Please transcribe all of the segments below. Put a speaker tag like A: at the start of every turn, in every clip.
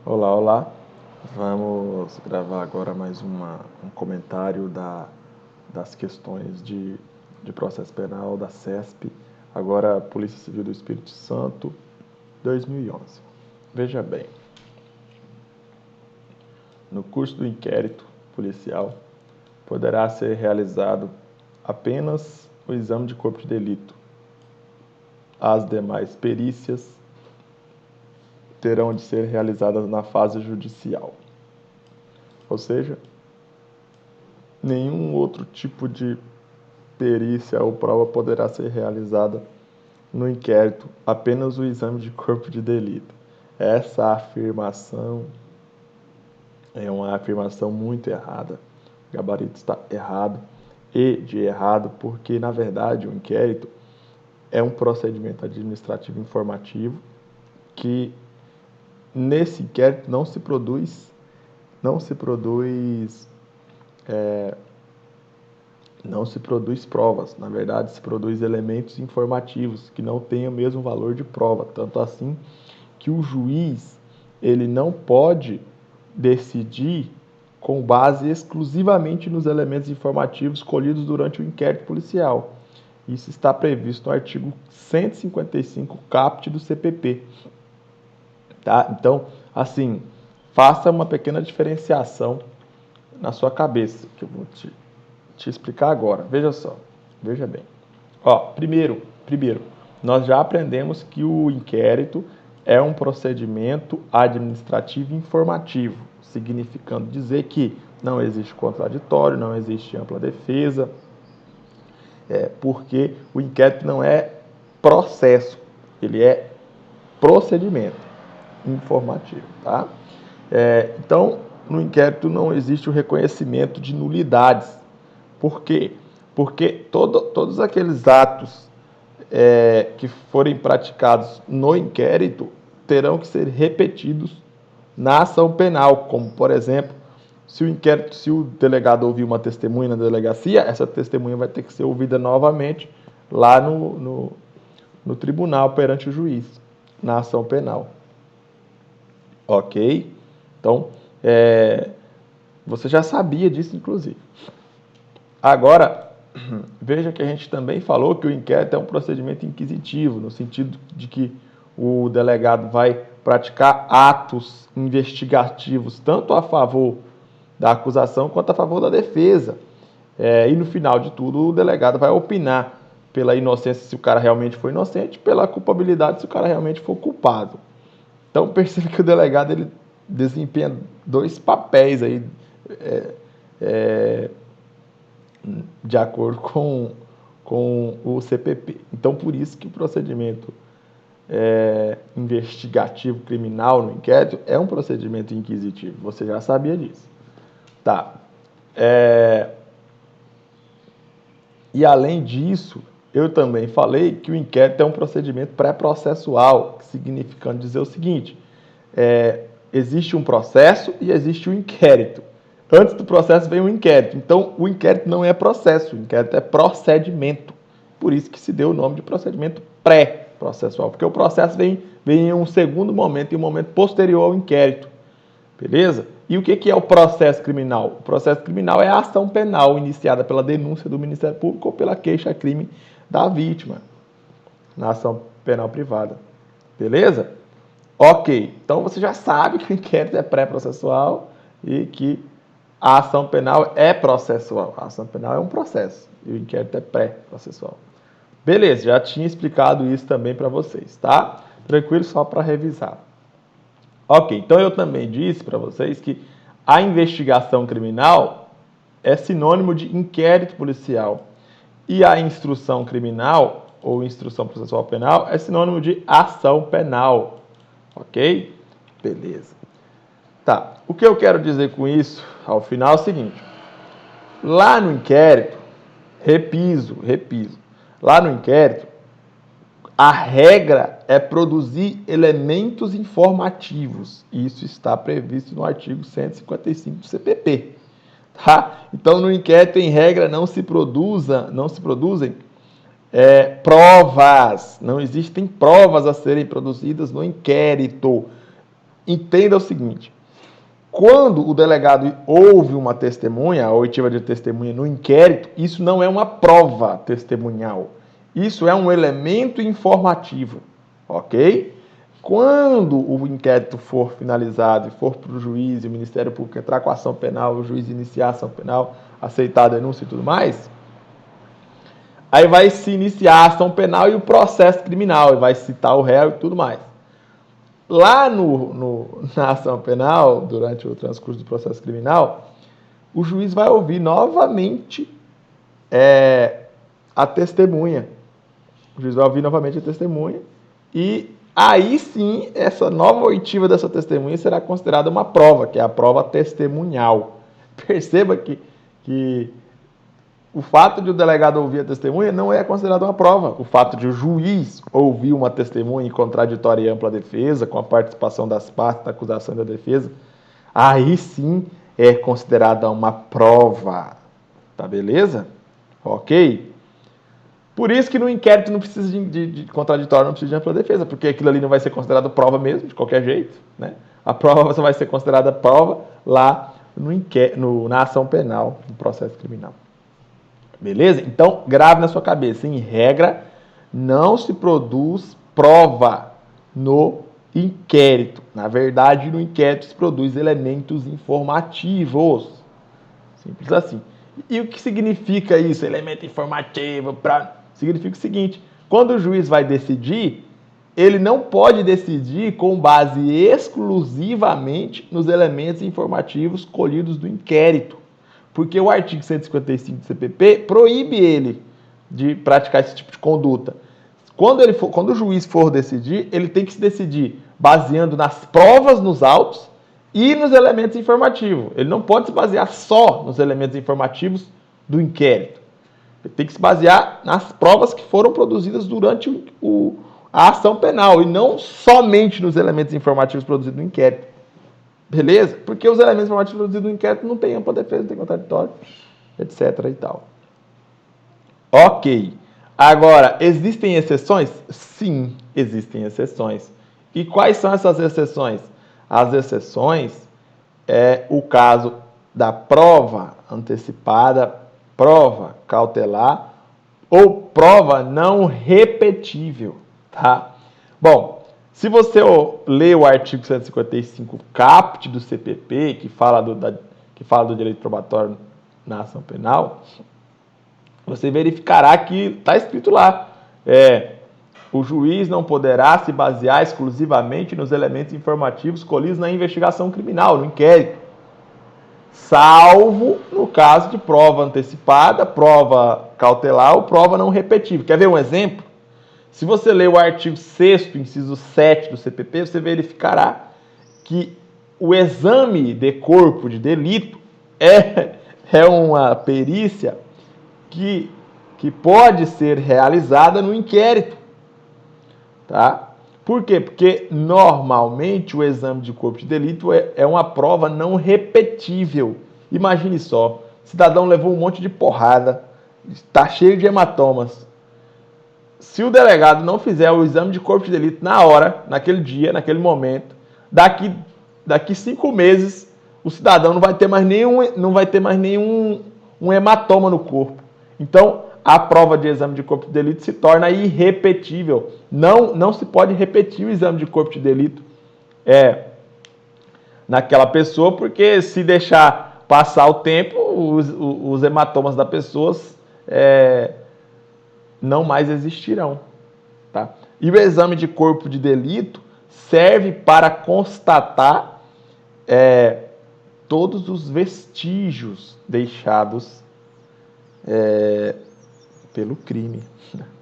A: Olá, olá. Vamos gravar agora mais um comentário das questões de processo penal da CESP, agora Polícia Civil do Espírito Santo, 2011. Veja bem, no curso do inquérito policial, poderá ser realizado apenas o exame de corpo de delito. As demais perícias terão de ser realizadas na fase judicial. Ou seja, nenhum outro tipo de perícia ou prova poderá ser realizada no inquérito, apenas o exame de corpo de delito. Essa afirmação é uma afirmação muito errada. O gabarito está errado e de errado porque, na verdade, o inquérito é um procedimento administrativo informativo que, nesse inquérito, não se produz provas, na verdade se produz elementos informativos que não têm o mesmo valor de prova, tanto assim que o juiz ele não pode decidir com base exclusivamente nos elementos informativos colhidos durante o inquérito policial. Isso está previsto no artigo 155 caput do CPP. Tá? Então, assim, faça uma pequena diferenciação na sua cabeça, que eu vou te explicar agora. Veja só, veja bem. Ó, primeiro, nós já aprendemos que o inquérito é um procedimento administrativo informativo, significando dizer que não existe contraditório, não existe ampla defesa, porque o inquérito não é processo, ele é procedimento informativo, tá? Então, no inquérito não existe o reconhecimento de nulidades. Por quê? Porque todos aqueles atos que forem praticados no inquérito terão que ser repetidos na ação penal, como, por exemplo, se o delegado ouvir uma testemunha na delegacia, essa testemunha vai ter que ser ouvida novamente lá no tribunal perante o juiz, na ação penal. Ok? Então, você já sabia disso, inclusive. Agora, veja que a gente também falou que o inquérito é um procedimento inquisitivo, no sentido de que o delegado vai praticar atos investigativos tanto a favor da acusação quanto a favor da defesa. E no final de tudo, o delegado vai opinar pela inocência se o cara realmente foi inocente, pela culpabilidade se o cara realmente for culpado. Então perceba que o delegado ele desempenha dois papéis aí, de acordo com o CPP. Então por isso que o procedimento investigativo criminal no inquérito é um procedimento inquisitivo. Você já sabia disso. Tá. E além disso, eu também falei que o inquérito é um procedimento pré-processual, significando dizer o seguinte: existe um processo e existe um inquérito. Antes do processo vem o inquérito. Então, o inquérito não é processo, o inquérito é procedimento. Por isso que se deu o nome de procedimento pré-processual, porque o processo vem em um segundo momento, em um momento posterior ao inquérito. Beleza? E o que é o processo criminal? O processo criminal é a ação penal iniciada pela denúncia do Ministério Público ou pela queixa-crime da vítima na ação penal privada. Beleza? Ok. Então você já sabe que o inquérito é pré-processual e que a ação penal é processual. A ação penal é um processo e o inquérito é pré-processual. Beleza, já tinha explicado isso também para vocês, tá? Tranquilo, só para revisar. Ok, então eu também disse para vocês que a investigação criminal é sinônimo de inquérito policial e a instrução criminal ou instrução processual penal é sinônimo de ação penal. Ok? Beleza. Tá, o que eu quero dizer com isso, ao final, é o seguinte. Lá no inquérito, repiso, lá no inquérito, a regra é produzir elementos informativos. Isso está previsto no artigo 155 do CPP. Tá? Então, no inquérito, em regra, não se produzem provas. Não existem provas a serem produzidas no inquérito. entenda o seguinte: quando o delegado ouve uma testemunha, a oitiva de testemunha no inquérito, isso não é uma prova testemunhal. Isso é um elemento informativo, ok? Quando o inquérito for finalizado e for para o juiz e o Ministério Público entrar com a ação penal, o juiz iniciar a ação penal, aceitar a denúncia e tudo mais, aí vai se iniciar a ação penal e o processo criminal, e vai citar o réu e tudo mais. Lá na ação penal, durante o transcurso do processo criminal, o juiz vai ouvir novamente a testemunha. O juiz vai ouvir novamente a testemunha e aí sim, essa nova oitiva dessa testemunha será considerada uma prova, que é a prova testemunhal. Perceba que o fato de o delegado ouvir a testemunha não é considerado uma prova. O fato de o juiz ouvir uma testemunha em contraditória e ampla defesa, com a participação das partes da acusação e da defesa, aí sim é considerada uma prova. Tá beleza? Ok? Por isso que no inquérito não precisa de contraditório, não precisa de ampla defesa, porque aquilo ali não vai ser considerado prova mesmo, de qualquer jeito, né? A prova só vai ser considerada prova lá na ação penal, no processo criminal. Beleza? Então, grave na sua cabeça. Em regra, não se produz prova no inquérito. Na verdade, no inquérito se produz elementos informativos. Simples assim. E o que significa isso? Elemento informativo? Significa o seguinte: quando o juiz vai decidir, ele não pode decidir com base exclusivamente nos elementos informativos colhidos do inquérito. Porque o artigo 155 do CPP proíbe ele de praticar esse tipo de conduta. Quando o juiz for decidir, ele tem que se decidir baseando nas provas nos autos e nos elementos informativos. Ele não pode se basear só nos elementos informativos do inquérito. Ele tem que se basear nas provas que foram produzidas durante a ação penal e não somente nos elementos informativos produzidos no inquérito. Beleza? Porque os elementos informativos produzidos no inquérito não tem ampla defesa, não tem contraditório, etc. e tal. Ok. Agora, existem exceções? Sim, existem exceções. E quais são essas exceções? As exceções é o caso da prova antecipada, prova cautelar ou prova não repetível, tá? Bom, se você ler o artigo 155 caput do CPP, que fala do direito probatório na ação penal, você verificará que está escrito lá, o juiz não poderá se basear exclusivamente nos elementos informativos colhidos na investigação criminal, no inquérito, salvo no caso de prova antecipada, prova cautelar ou prova não repetível. Quer ver um exemplo? Se você ler o artigo 6º, inciso 7 do CPP, você verificará que o exame de corpo de delito é uma perícia que pode ser realizada no inquérito. Tá? Por quê? Porque normalmente o exame de corpo de delito é uma prova não repetível. Imagine só, o cidadão levou um monte de porrada, está cheio de hematomas. Se o delegado não fizer o exame de corpo de delito na hora, naquele dia, naquele momento, daqui 5 meses, o cidadão não vai ter mais nenhum hematoma no corpo. Então, a prova de exame de corpo de delito se torna irrepetível. Não se pode repetir o exame de corpo de delito naquela pessoa, porque se deixar passar o tempo, os hematomas da pessoa não mais existirão. Tá? E o exame de corpo de delito serve para constatar todos os vestígios deixados pelo crime.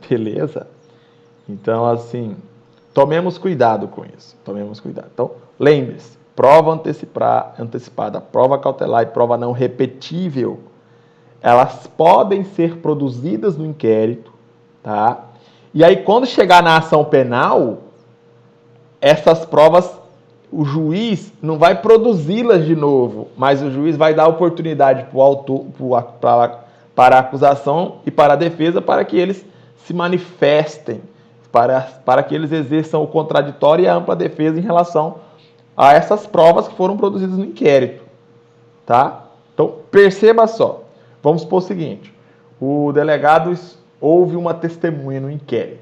A: Beleza? Então, assim, tomemos cuidado com isso. Tomemos cuidado. Então, lembre-se, prova antecipada, prova cautelar e prova não repetível, elas podem ser produzidas no inquérito, tá? E aí, quando chegar na ação penal, essas provas, o juiz não vai produzi-las de novo, mas o juiz vai dar oportunidade para a acusação e para a defesa para que eles se manifestem, para que eles exerçam o contraditório e a ampla defesa em relação a essas provas que foram produzidas no inquérito, tá? Então, perceba só. Vamos supor o seguinte, o delegado houve uma testemunha no inquérito.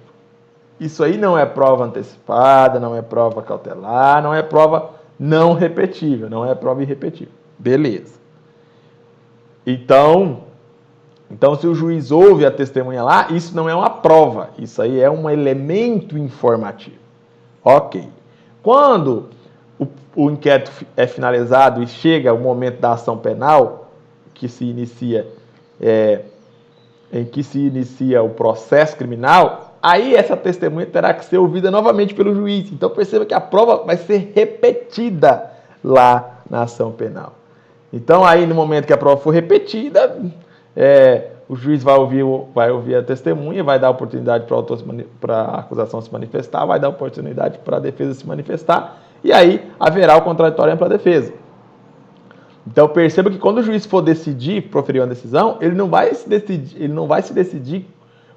A: Isso aí não é prova antecipada, não é prova cautelar, não é prova não repetível, não é prova irrepetível. Beleza. Então, se o juiz ouve a testemunha lá, isso não é uma prova, isso aí é um elemento informativo. Ok. Quando o inquérito é finalizado e chega o momento da ação penal, que se inicia, em que se inicia o processo criminal, aí essa testemunha terá que ser ouvida novamente pelo juiz. Então perceba que a prova vai ser repetida lá na ação penal. Então aí no momento que a prova for repetida, o juiz vai ouvir a testemunha, vai dar oportunidade para a acusação se manifestar, vai dar oportunidade para a defesa se manifestar, e aí haverá o contraditório ampla defesa. Então perceba que quando o juiz for decidir, proferir uma decisão, ele não vai se decidir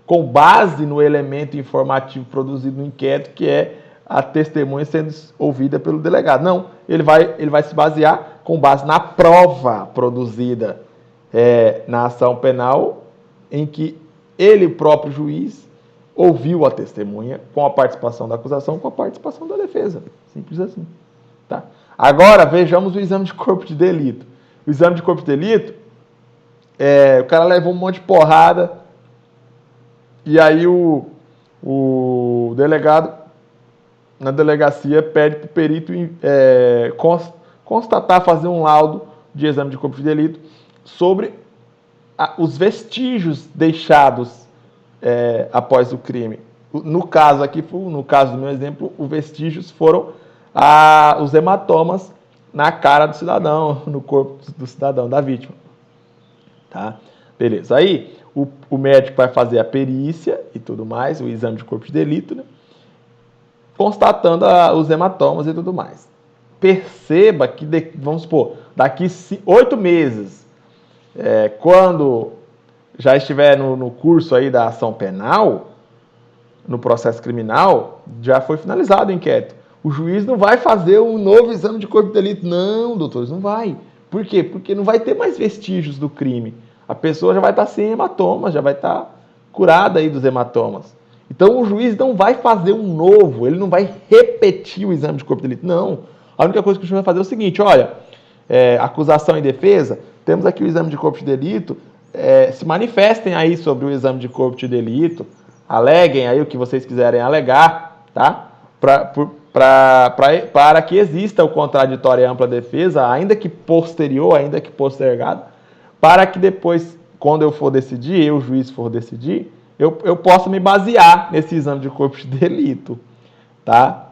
A: com base no elemento informativo produzido no inquérito, que é a testemunha sendo ouvida pelo delegado. Não, ele vai se basear com base na prova produzida na ação penal, em que ele, o próprio juiz, ouviu a testemunha com a participação da acusação, com a participação da defesa. Simples assim. Tá? Agora, vejamos o exame de corpo de delito. O exame de corpo de delito, o cara levou um monte de porrada, e aí o delegado, na delegacia, pede para o perito constatar, fazer um laudo de exame de corpo de delito sobre os vestígios deixados após o crime. No caso aqui, no caso do meu exemplo, os vestígios foram os hematomas na cara do cidadão, no corpo do cidadão, da vítima. Tá? Beleza. Aí o médico vai fazer a perícia e tudo mais, o exame de corpo de delito, né? Constatando os hematomas e tudo mais. Perceba que, vamos supor, daqui 8 meses, quando já estiver no curso aí da ação penal, no processo criminal, já foi finalizado o inquérito. O juiz não vai fazer um novo exame de corpo de delito. Não, doutores, não vai. Por quê? Porque não vai ter mais vestígios do crime. A pessoa já vai estar sem hematomas, já vai estar curada aí dos hematomas. Então o juiz não vai fazer um novo, ele não vai repetir o exame de corpo de delito. Não. A única coisa que o juiz vai fazer é o seguinte, olha, acusação e defesa, temos aqui o exame de corpo de delito, se manifestem aí sobre o exame de corpo de delito, aleguem aí o que vocês quiserem alegar, tá? Para que exista o contraditório e ampla defesa, ainda que posterior, ainda que postergado, para que depois, quando eu for decidir, o juiz for decidir, eu possa me basear nesse exame de corpo de delito, tá?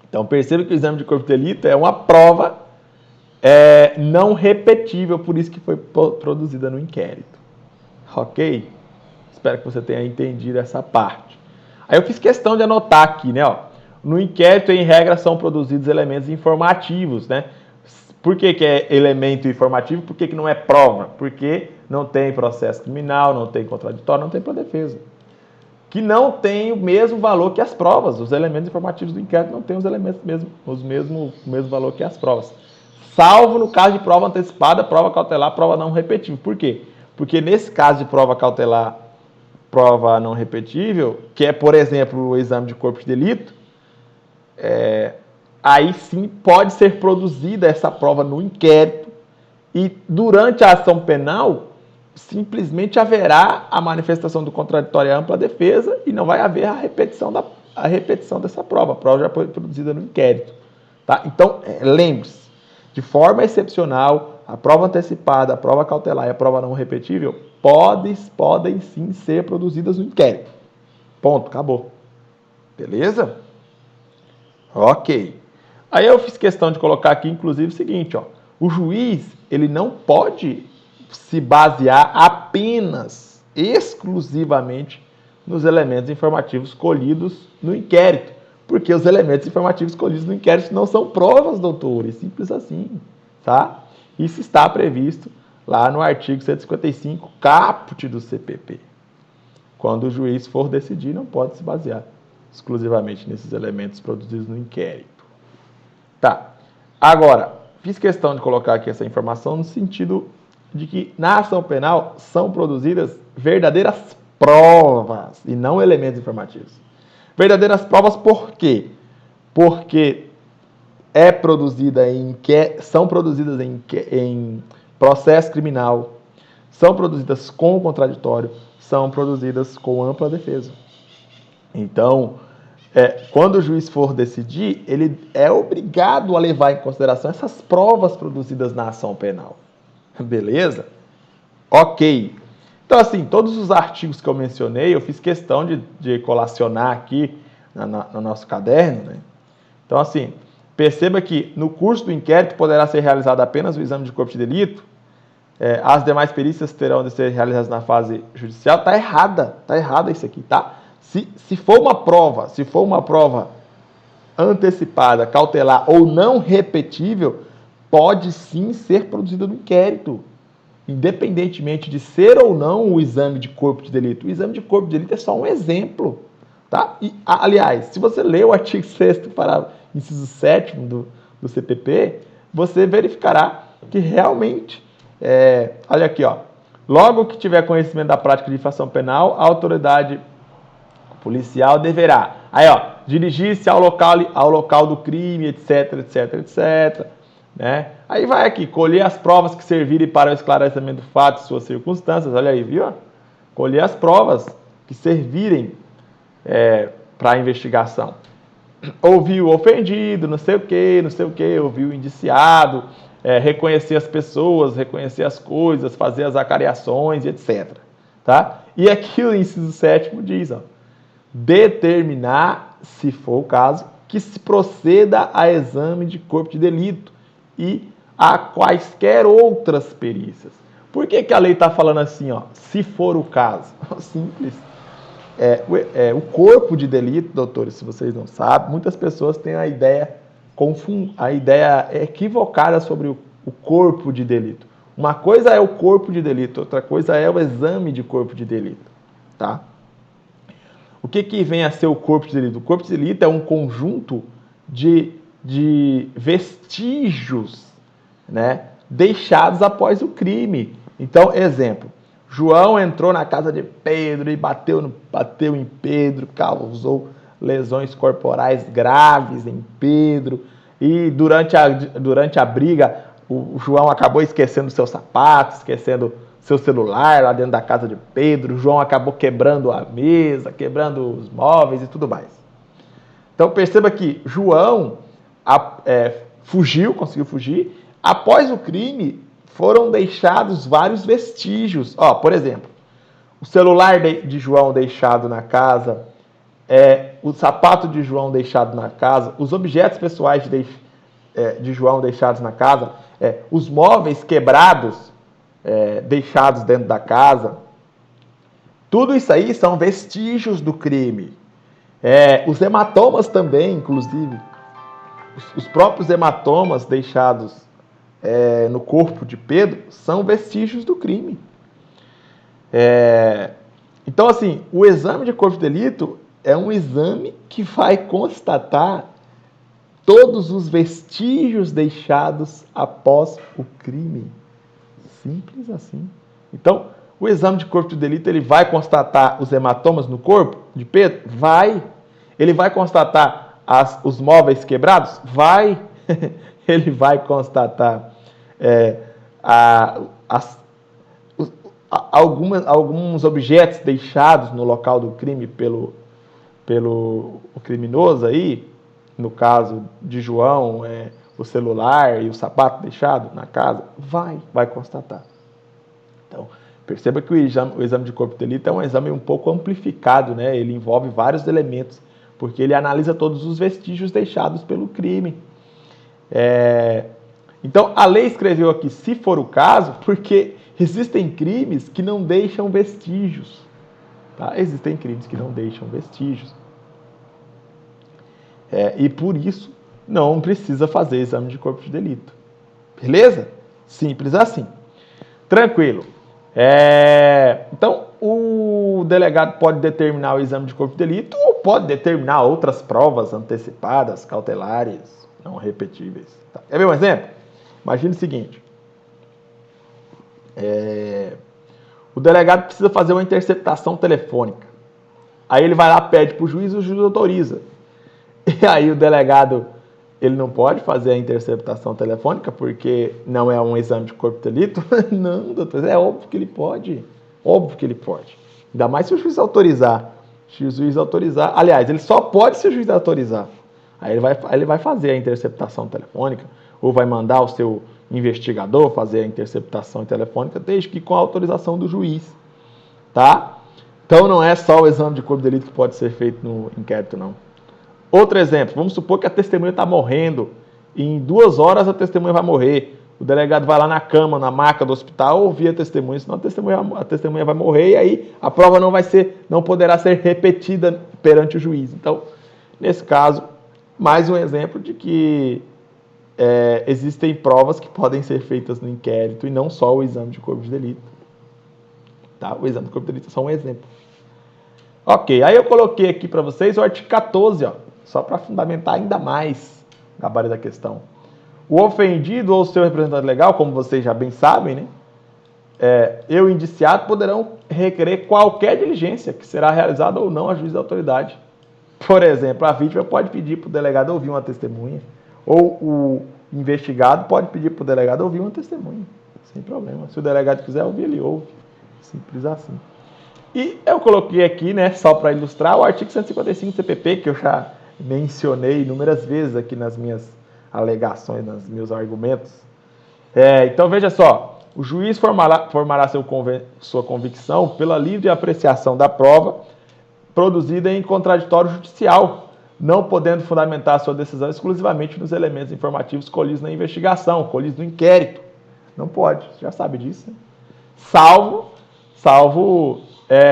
A: Então perceba que o exame de corpo de delito é uma prova não repetível, por isso que foi produzida no inquérito. Ok? Espero que você tenha entendido essa parte. Aí eu fiz questão de anotar aqui, né? Ó, no inquérito, em regra, são produzidos elementos informativos, né? Por que é elemento informativo? Por que não é prova? Porque não tem processo criminal, não tem contraditório, não tem para defesa. Que não tem o mesmo valor que as provas. Os elementos informativos do inquérito não têm o mesmo valor que as provas. Salvo no caso de prova antecipada, prova cautelar, prova não repetível. Por quê? Porque nesse caso de prova cautelar, prova não repetível, que é, por exemplo, o exame de corpo de delito, aí sim pode ser produzida essa prova no inquérito e durante a ação penal simplesmente haverá a manifestação do contraditório ampla defesa e não vai haver a repetição dessa prova. A prova já foi produzida no inquérito. Tá? Então, lembre-se, de forma excepcional, a prova antecipada, a prova cautelar e a prova não repetível podem sim ser produzidas no inquérito. Ponto, acabou. Beleza? Ok. Aí eu fiz questão de colocar aqui, inclusive, o seguinte, ó. O juiz, ele não pode se basear apenas, exclusivamente, nos elementos informativos colhidos no inquérito. Porque os elementos informativos colhidos no inquérito não são provas, doutores. Simples assim, tá? Isso está previsto lá no artigo 155, caput do CPP. Quando o juiz for decidir, não pode se basear exclusivamente nesses elementos produzidos no inquérito. Tá. Agora, fiz questão de colocar aqui essa informação no sentido de que na ação penal são produzidas verdadeiras provas e não elementos informativos. Verdadeiras provas por quê? Porque são produzidas em processo criminal, são produzidas com contraditório, são produzidas com ampla defesa. Então, quando o juiz for decidir, ele é obrigado a levar em consideração essas provas produzidas na ação penal. Beleza? Ok. Então, assim, todos os artigos que eu mencionei, eu fiz questão de colacionar aqui no nosso caderno, né? Então, assim, perceba que no curso do inquérito poderá ser realizado apenas o exame de corpo de delito, as demais perícias terão de ser realizadas na fase judicial. Tá errada isso aqui, tá? Se for uma prova antecipada, cautelar ou não repetível, pode sim ser produzida no inquérito, independentemente de ser ou não o exame de corpo de delito. O exame de corpo de delito é só um exemplo, tá? E, aliás, se você ler o artigo 6º, parágrafo, inciso 7º do CPP, você verificará que realmente, olha aqui, ó, logo que tiver conhecimento da prática de infração penal, a autoridade policial deverá, aí ó, dirigir-se ao local do crime, etc, etc, etc, né? Aí vai aqui, colher as provas que servirem para o esclarecimento do fato e suas circunstâncias, olha aí, viu? Colher as provas que servirem para a investigação. Ouvir o ofendido, não sei o que, ouvir o indiciado, reconhecer as pessoas, reconhecer as coisas, fazer as acariações, etc. Tá? E aqui o inciso 7º diz, ó, determinar, se for o caso, que se proceda a exame de corpo de delito e a quaisquer outras perícias. Por que a lei está falando assim, ó, se for o caso? Simples. O corpo de delito, doutores, se vocês não sabem, muitas pessoas têm a ideia equivocada sobre o corpo de delito. Uma coisa é o corpo de delito, outra coisa é o exame de corpo de delito, tá? O que vem a ser o corpo de delito? O corpo de delito é um conjunto de vestígios, né, deixados após o crime. Então, exemplo, João entrou na casa de Pedro e bateu em Pedro, causou lesões corporais graves em Pedro, e durante a briga, o João acabou esquecendo seus sapatos, esquecendo seu celular lá dentro da casa de Pedro. O João acabou quebrando a mesa, quebrando os móveis e tudo mais. Então perceba que João conseguiu fugir. Após o crime, foram deixados vários vestígios. Ó, por exemplo, o celular de João deixado na casa, o sapato de João deixado na casa, os objetos pessoais de João deixados na casa, os móveis quebrados deixados dentro da casa. Tudo isso aí são vestígios do crime. Os hematomas também, inclusive. Os próprios hematomas deixados no corpo de Pedro são vestígios do crime. Então, assim, o exame de corpo de delito é um exame que vai constatar todos os vestígios deixados após o crime. Simples assim. Então, o exame de corpo de delito, ele vai constatar os hematomas no corpo de Pedro? Vai. Ele vai constatar os móveis quebrados? Vai. Ele vai constatar alguns objetos deixados no local do crime pelo criminoso aí, no caso de João, o celular e o sapato deixado na casa, vai constatar. Então, perceba que o exame de corpo de delito é um exame um pouco amplificado, né? Ele envolve vários elementos, porque ele analisa todos os vestígios deixados pelo crime. Então, a lei escreveu aqui, se for o caso, porque existem crimes que não deixam vestígios. Tá? Existem crimes que não deixam vestígios. E por isso, não precisa fazer exame de corpo de delito. Beleza? Simples assim. Tranquilo. Então, o delegado pode determinar o exame de corpo de delito ou pode determinar outras provas antecipadas, cautelares, Não repetíveis. Tá. Quer ver um exemplo? Imagine o seguinte. O delegado precisa fazer uma interceptação telefônica. Aí ele vai lá, pede para o juiz e o juiz autoriza. E aí o delegado, ele não pode fazer a interceptação telefônica porque não é um exame de corpo de delito? Não, doutor, é óbvio que ele pode. Óbvio que ele pode. Ainda mais se o juiz autorizar. Se o juiz autorizar, aliás, ele só pode se o juiz autorizar. Aí ele vai fazer a interceptação telefônica ou vai mandar o seu investigador fazer a interceptação telefônica desde que com a autorização do juiz, tá? Então não é só o exame de corpo de delito que pode ser feito no inquérito, não. Outro exemplo, vamos supor que a testemunha está morrendo e em 2 horas a testemunha vai morrer. O delegado vai lá na cama, na maca do hospital, ouvir a testemunha, senão a testemunha vai morrer e aí a prova não poderá ser repetida perante o juiz. Então, nesse caso, mais um exemplo de que existem provas que podem ser feitas no inquérito e não só o exame de corpo de delito. Tá? O exame de corpo de delito é só um exemplo. Ok, aí eu coloquei aqui para vocês o artigo 14, ó, só para fundamentar ainda mais a gabarito da questão. O ofendido ou seu representante legal, como vocês já bem sabem, né, eu e o indiciado poderão requerer qualquer diligência que será realizada ou não a juiz da autoridade. Por exemplo, a vítima pode pedir para o delegado ouvir uma testemunha, ou o investigado pode pedir para o delegado ouvir uma testemunha, sem problema. Se o delegado quiser ouvir, ele ouve. Simples assim. E eu coloquei aqui, né, só para ilustrar, o artigo 155 do CPP, que eu já mencionei inúmeras vezes aqui nas minhas alegações, nos meus argumentos. Então, veja só, o juiz formará sua convicção pela livre apreciação da prova produzida em contraditório judicial, não podendo fundamentar sua decisão exclusivamente nos elementos informativos colhidos na investigação, colhidos no inquérito. Não pode, você já sabe disso, né? Salvo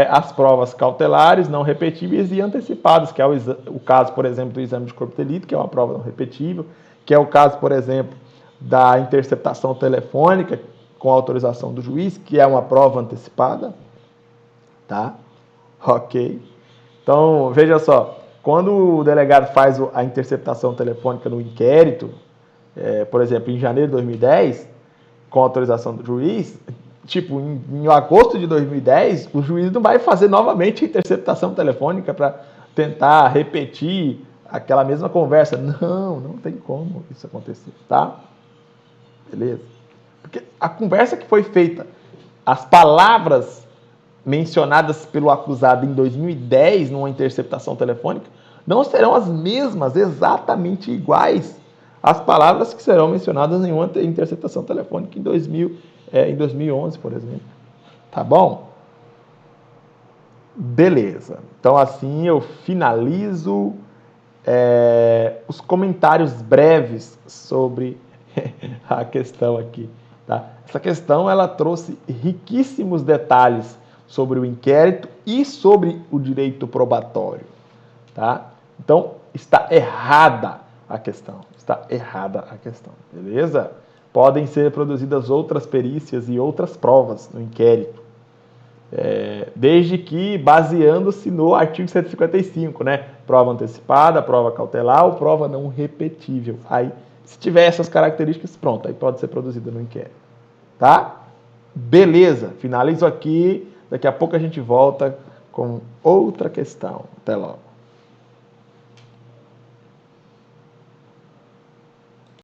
A: as provas cautelares, não repetíveis e antecipadas, que é o caso, por exemplo, do exame de corpo de delito, que é uma prova não repetível, que é o caso, por exemplo, da interceptação telefônica com autorização do juiz, que é uma prova antecipada, tá? Ok. Então, veja só, quando o delegado faz a interceptação telefônica no inquérito, por exemplo, em janeiro de 2010, com autorização do juiz, tipo, em agosto de 2010, o juiz não vai fazer novamente a interceptação telefônica para tentar repetir aquela mesma conversa. Não tem como isso acontecer, tá? Beleza? Porque a conversa que foi feita, as palavras mencionadas pelo acusado em 2010 numa interceptação telefônica, não serão as mesmas, exatamente iguais às palavras que serão mencionadas em uma interceptação telefônica em 2011, por exemplo. Tá bom? Beleza. Então, assim eu finalizo os comentários breves sobre a questão aqui. Tá? Essa questão ela trouxe riquíssimos detalhes sobre o inquérito e sobre o direito probatório. Tá? Então, está errada a questão. Está errada a questão. Beleza? Podem ser produzidas outras perícias e outras provas no inquérito. Desde que baseando-se no artigo 155, né? Prova antecipada, prova cautelar ou prova não repetível. Aí, se tiver essas características, pronto, aí pode ser produzida no inquérito. Tá? Beleza, finalizo aqui. Daqui a pouco a gente volta com outra questão. Até logo.